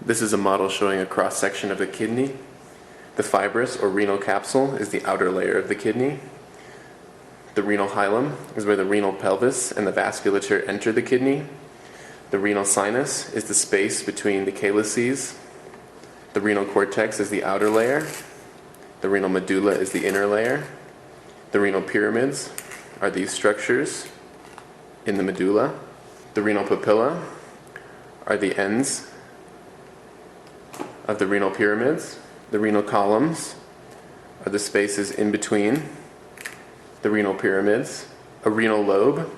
This is a model showing a cross-section of the kidney. The fibrous or renal capsule is the outer layer of the kidney. The renal hilum is where the renal pelvis and the vasculature enter the kidney. The renal sinus is the space between the calyces. The renal cortex is the outer layer. The renal medulla is the inner layer. The renal pyramids are these structures in the medulla. The renal papilla are the ends of the renal pyramids. The renal columns are the spaces in between the renal pyramids. A renal lobe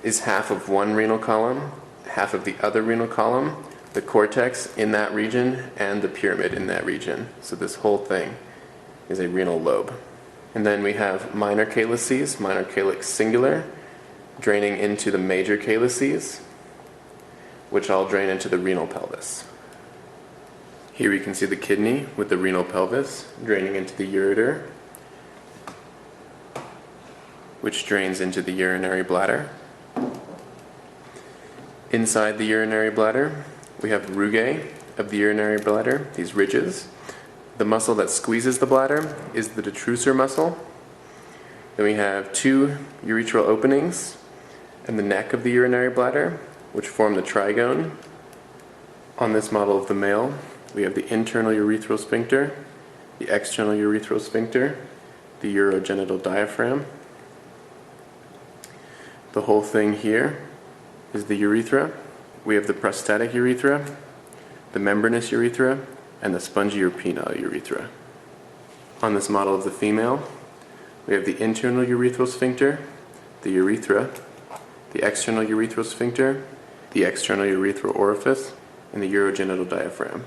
is half of one renal column, half of the other renal column, the cortex in that region, and the pyramid in that region. So this whole thing is a renal lobe. And then we have minor calyces, minor calyx singular, draining into the major calyces, which all drain into the renal pelvis. Here we can see the kidney with the renal pelvis draining into the ureter, which drains into the urinary bladder. Inside the urinary bladder, we have rugae of the urinary bladder, these ridges. The muscle that squeezes the bladder is the detrusor muscle. Then we have two urethral openings and the neck of the urinary bladder, which form the trigone. On this model of the male, we have the internal urethral sphincter, the external urethral sphincter, the urogenital diaphragm. The whole thing here is the urethra. We have the prostatic urethra, the membranous urethra, and the spongy or penile urethra. On this model of the female, we have the internal urethral sphincter, the urethra, the external urethral sphincter, the external urethral orifice, and the urogenital diaphragm.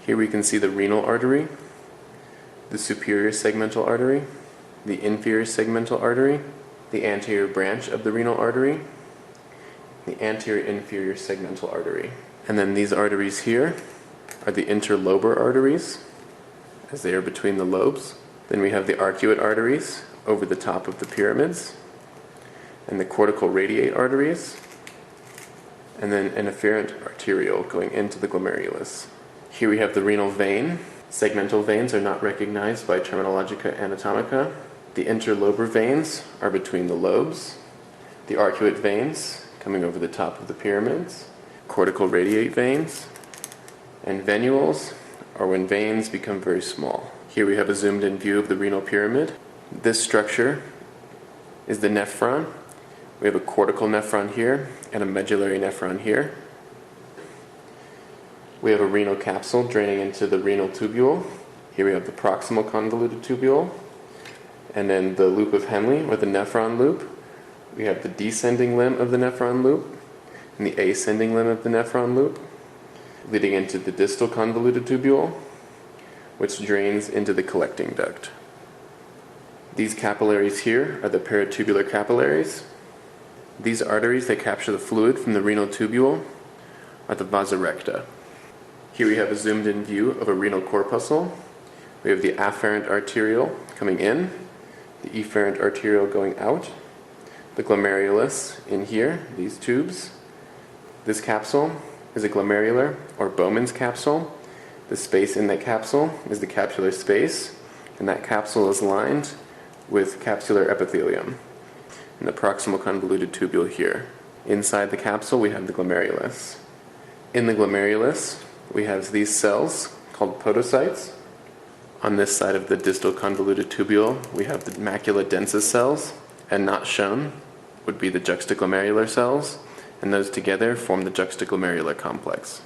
Here we can see the renal artery, the superior segmental artery, the inferior segmental artery, the anterior branch of the renal artery, the anterior inferior segmental artery. And then these arteries here are the interlobar arteries, as they are between the lobes. Then we have the arcuate arteries over the top of the pyramids, and the cortical radiate arteries, and then an efferent arteriole going into the glomerulus. Here we have the renal vein. Segmental veins are not recognized by Terminologica Anatomica. The interlobar veins are between the lobes. The arcuate veins coming over the top of the pyramids. Cortical radiate veins. And venules are when veins become very small. Here we have a zoomed in view of the renal pyramid. This structure is the nephron. We have a cortical nephron here and a medullary nephron here. We have a renal capsule draining into the renal tubule. Here we have the proximal convoluted tubule. And then the loop of Henle, or the nephron loop. We have the descending limb of the nephron loop and the ascending limb of the nephron loop, leading into the distal convoluted tubule, which drains into the collecting duct. These capillaries here are the peritubular capillaries. These arteries that capture the fluid from the renal tubule are the vasa recta. Here we have a zoomed in view of a renal corpuscle. We have the afferent arteriole coming in, the efferent arteriole going out, the glomerulus in here, these tubes. This capsule is a glomerular or Bowman's capsule. The space in that capsule is the capsular space, and that capsule is lined with capsular epithelium and the proximal convoluted tubule here. Inside the capsule we have the glomerulus. In the glomerulus we have these cells called podocytes. On this side of the distal convoluted tubule we have the macula densa cells, and not shown would be the juxtaglomerular cells, and those together form the juxtaglomerular complex.